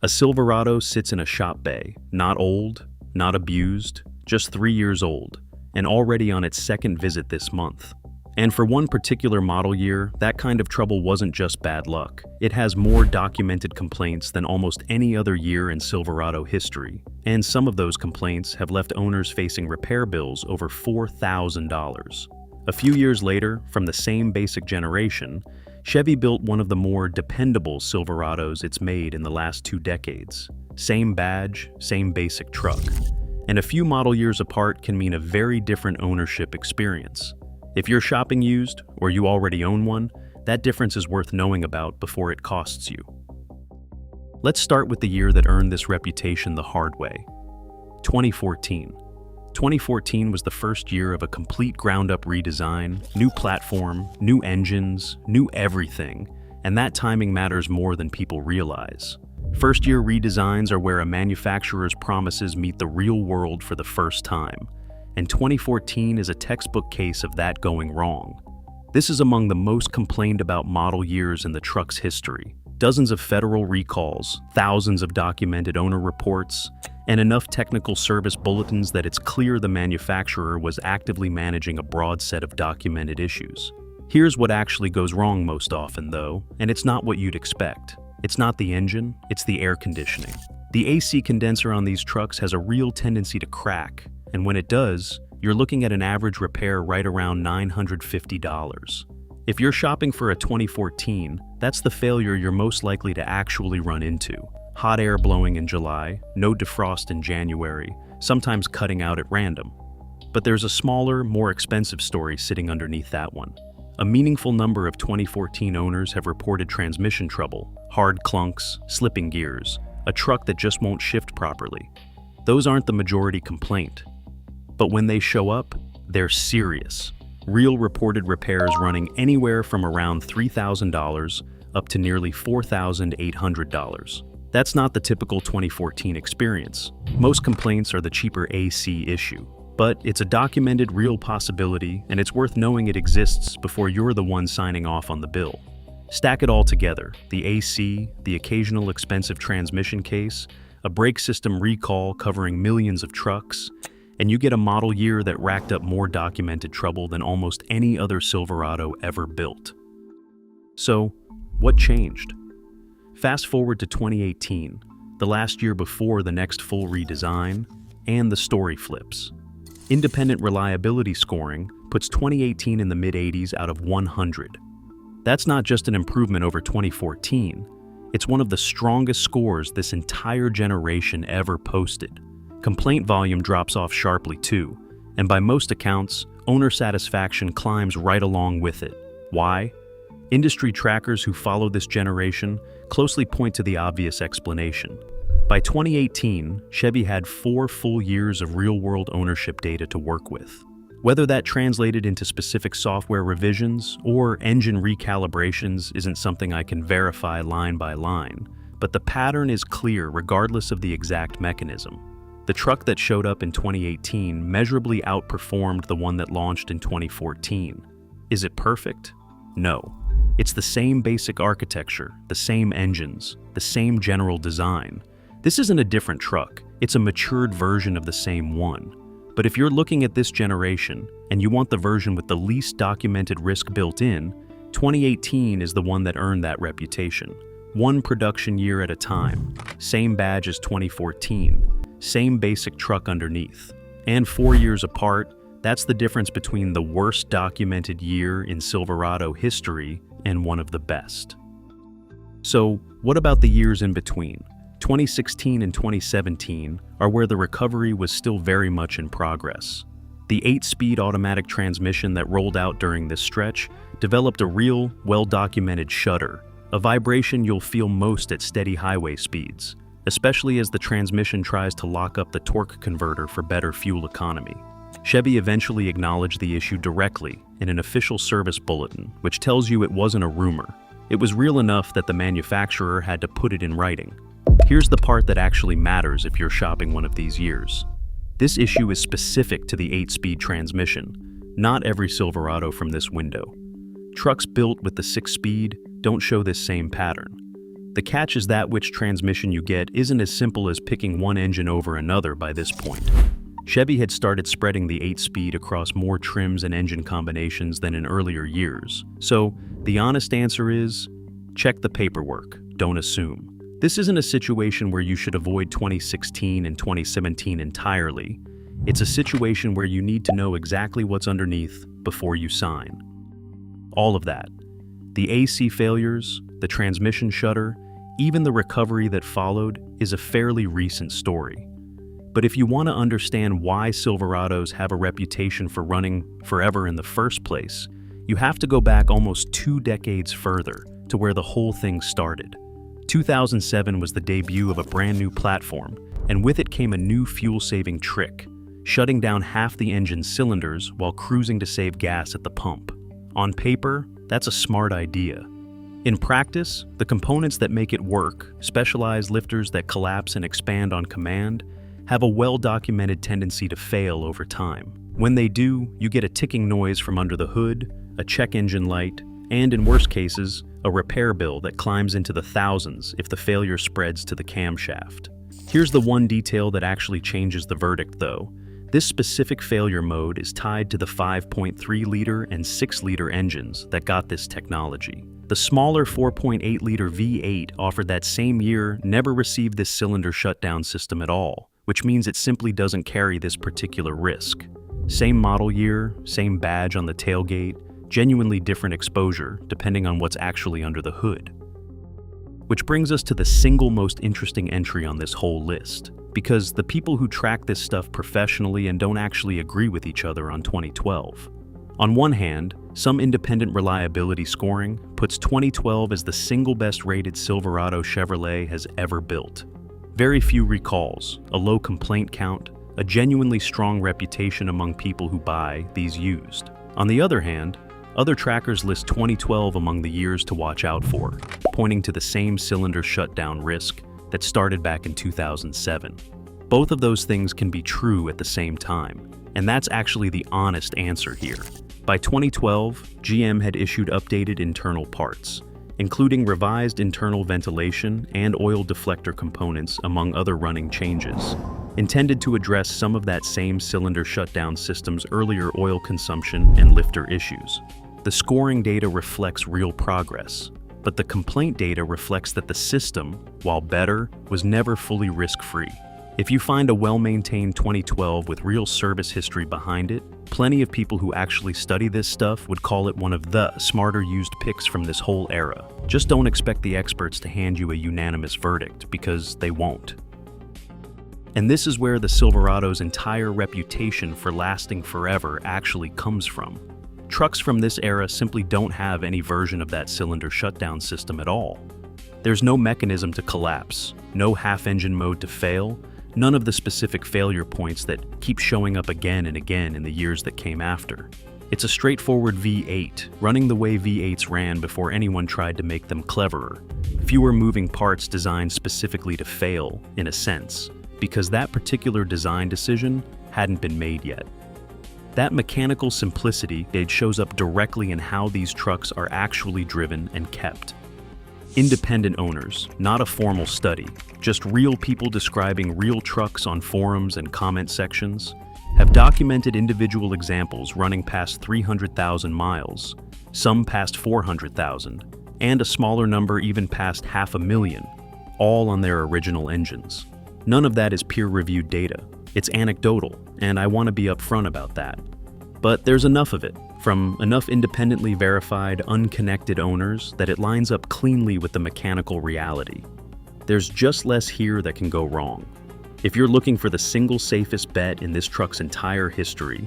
A Silverado sits in a shop bay, not old, not abused, just 3 years old, and already on its second visit this month. And for one particular model year, that kind of trouble wasn't just bad luck. It has more documented complaints than almost any other year in Silverado history, and some of those complaints have left owners facing repair bills over $4,000. A few years later, from the same basic generation, Chevy built one of the more dependable Silverados it's made in the last 2 decades. Same badge, same basic truck. And a few model years apart can mean a very different ownership experience. If you're shopping used, or you already own one, that difference is worth knowing about before it costs you. Let's start with the year that earned this reputation the hard way. 2014. 2014 was the first year of a complete ground-up redesign, new platform, new engines, new everything, and that timing matters more than people realize. First-year redesigns are where a manufacturer's promises meet the real world for the first time, and 2014 is a textbook case of that going wrong. This is among the most complained about model years in the truck's history. Dozens of federal recalls, thousands of documented owner reports, and enough technical service bulletins that it's clear the manufacturer was actively managing a broad set of documented issues. Here's what actually goes wrong most often, though, and it's not what you'd expect. It's not the engine, it's the air conditioning. The AC condenser on these trucks has a real tendency to crack, and when it does, you're looking at an average repair right around $950. If you're shopping for a 2014, that's the failure you're most likely to actually run into. Hot air blowing in July, no defrost in January, sometimes cutting out at random. But there's a smaller, more expensive story sitting underneath that one. A meaningful number of 2014 owners have reported transmission trouble, hard clunks, slipping gears, a truck that just won't shift properly. Those aren't the majority complaint. But when they show up, they're serious. Real reported repairs running anywhere from around $3,000 up to nearly $4,800. That's not the typical 2014 experience. Most complaints are the cheaper AC issue. But it's a documented real possibility, and it's worth knowing it exists before you're the one signing off on the bill. Stack it all together, the AC, the occasional expensive transmission case, a brake system recall covering millions of trucks, and you get a model year that racked up more documented trouble than almost any other Silverado ever built. So, what changed? Fast forward to 2018, the last year before the next full redesign, and the story flips. Independent reliability scoring puts 2018 in the mid-80s out of 100. That's not just an improvement over 2014, it's one of the strongest scores this entire generation ever posted. Complaint volume drops off sharply too, and by most accounts, owner satisfaction climbs right along with it. Why? Industry trackers who follow this generation closely point to the obvious explanation. By 2018, Chevy had 4 full years of real-world ownership data to work with. Whether that translated into specific software revisions or engine recalibrations isn't something I can verify line by line, but the pattern is clear regardless of the exact mechanism. The truck that showed up in 2018 measurably outperformed the one that launched in 2014. Is it perfect? No. It's the same basic architecture, the same engines, the same general design. This isn't a different truck, it's a matured version of the same one. But if you're looking at this generation, and you want the version with the least documented risk built in, 2018 is the one that earned that reputation. One production year at a time, same badge as 2014, same basic truck underneath. And 4 years apart, that's the difference between the worst documented year in Silverado history and one of the best. So, what about the years in between? 2016 and 2017 are where the recovery was still very much in progress. The 8-speed automatic transmission that rolled out during this stretch developed a real, well-documented shudder, a vibration you'll feel most at steady highway speeds, especially as the transmission tries to lock up the torque converter for better fuel economy. Chevy eventually acknowledged the issue directly in an official service bulletin, which tells you it wasn't a rumor. It was real enough that the manufacturer had to put it in writing. Here's the part that actually matters if you're shopping one of these years. This issue is specific to the 8-speed transmission, not every Silverado from this window. Trucks built with the 6-speed don't show this same pattern. The catch is that which transmission you get isn't as simple as picking one engine over another by this point. Chevy had started spreading the 8-speed across more trims and engine combinations than in earlier years. So, the honest answer is, check the paperwork, don't assume. This isn't a situation where you should avoid 2016 and 2017 entirely. It's a situation where you need to know exactly what's underneath before you sign. All of that. The AC failures, the transmission shudder, even the recovery that followed is a fairly recent story. But if you want to understand why Silverados have a reputation for running forever in the first place, you have to go back almost 2 decades further to where the whole thing started. 2007 was the debut of a brand new platform, and with it came a new fuel-saving trick, shutting down half the engine's cylinders while cruising to save gas at the pump. On paper, that's a smart idea. In practice, the components that make it work, specialized lifters that collapse and expand on command, have a well-documented tendency to fail over time. When they do, you get a ticking noise from under the hood, a check engine light, and in worst cases, a repair bill that climbs into the thousands if the failure spreads to the camshaft. Here's the one detail that actually changes the verdict though. This specific failure mode is tied to the 5.3-liter and 6-liter engines that got this technology. The smaller 4.8-liter V8 offered that same year never received this cylinder shutdown system at all, which means it simply doesn't carry this particular risk. Same model year, same badge on the tailgate, genuinely different exposure depending on what's actually under the hood. Which brings us to the single most interesting entry on this whole list, because the people who track this stuff professionally and don't actually agree with each other on 2012. On one hand, some independent reliability scoring puts 2012 as the single best rated Silverado Chevrolet has ever built. Very few recalls, a low complaint count, a genuinely strong reputation among people who buy these used. On the other hand, other trackers list 2012 among the years to watch out for, pointing to the same cylinder shutdown risk that started back in 2007. Both of those things can be true at the same time, and that's actually the honest answer here. By 2012, GM had issued updated internal parts, including revised internal ventilation and oil deflector components among other running changes, intended to address some of that same cylinder shutdown system's earlier oil consumption and lifter issues. The scoring data reflects real progress, but the complaint data reflects that the system, while better, was never fully risk-free. If you find a well-maintained 2012 with real service history behind it, plenty of people who actually study this stuff would call it one of the smarter used picks from this whole era. Just don't expect the experts to hand you a unanimous verdict, because they won't. And this is where the Silverado's entire reputation for lasting forever actually comes from. Trucks from this era simply don't have any version of that cylinder shutdown system at all. There's no mechanism to collapse, no half-engine mode to fail, none of the specific failure points that keep showing up again and again in the years that came after. It's a straightforward V8, running the way V8s ran before anyone tried to make them cleverer. Fewer moving parts designed specifically to fail, in a sense, because that particular design decision hadn't been made yet. That mechanical simplicity shows up directly in how these trucks are actually driven and kept. Independent owners, not a formal study, just real people describing real trucks on forums and comment sections, have documented individual examples running past 300,000 miles, some past 400,000, and a smaller number even past 500,000, all on their original engines. None of that is peer-reviewed data. It's anecdotal, and I want to be upfront about that. But there's enough of it, from enough independently verified, unconnected owners, that it lines up cleanly with the mechanical reality. There's just less here that can go wrong. If you're looking for the single safest bet in this truck's entire history,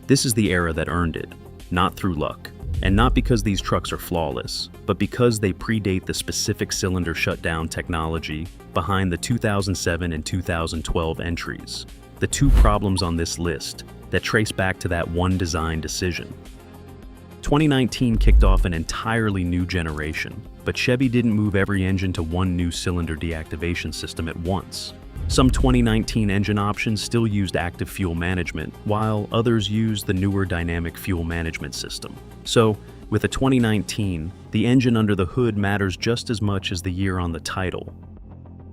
this is the era that earned it, not through luck. And not because these trucks are flawless, but because they predate the specific cylinder shutdown technology behind the 2007 and 2012 entries. The two problems on this list that trace back to that one design decision. 2019 kicked off an entirely new generation, but Chevy didn't move every engine to one new cylinder deactivation system at once. Some 2019 engine options still used active fuel management, while others used the newer dynamic fuel management system. So, With a 2019, the engine under the hood matters just as much as the year on the title.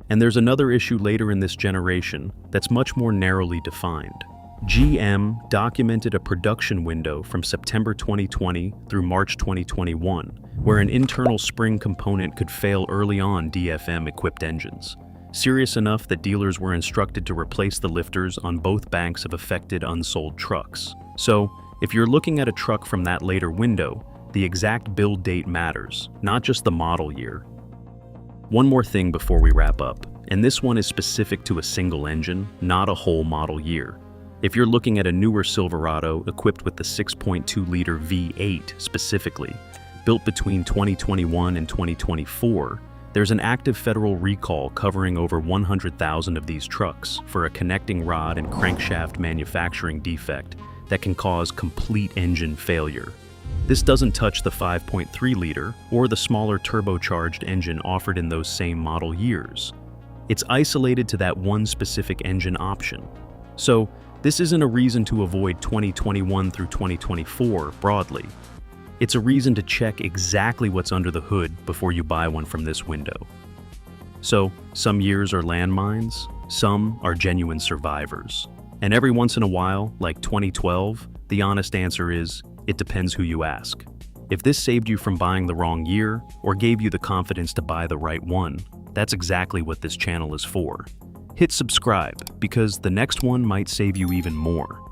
And there's another issue later in this generation that's much more narrowly defined. GM documented a production window from September 2020 through March 2021, where an internal spring component could fail early on DFM-equipped engines, serious enough that dealers were instructed to replace the lifters on both banks of affected unsold trucks. So, if you're looking at a truck from that later window, the exact build date matters, not just the model year. One more thing before we wrap up, and this one is specific to a single engine, not a whole model year. If you're looking at a newer Silverado equipped with the 6.2-liter V8 specifically, built between 2021 and 2024, there's an active federal recall covering over 100,000 of these trucks for a connecting rod and crankshaft manufacturing defect that can cause complete engine failure. This doesn't touch the 5.3-liter or the smaller turbocharged engine offered in those same model years. It's isolated to that one specific engine option. So, this isn't a reason to avoid 2021 through 2024 broadly. It's a reason to check exactly what's under the hood before you buy one from this window. So, some years are landmines, some are genuine survivors. And every once in a while, like 2012, the honest answer is, it depends who you ask. If this saved you from buying the wrong year, or gave you the confidence to buy the right one, that's exactly what this channel is for. Hit subscribe, because the next one might save you even more.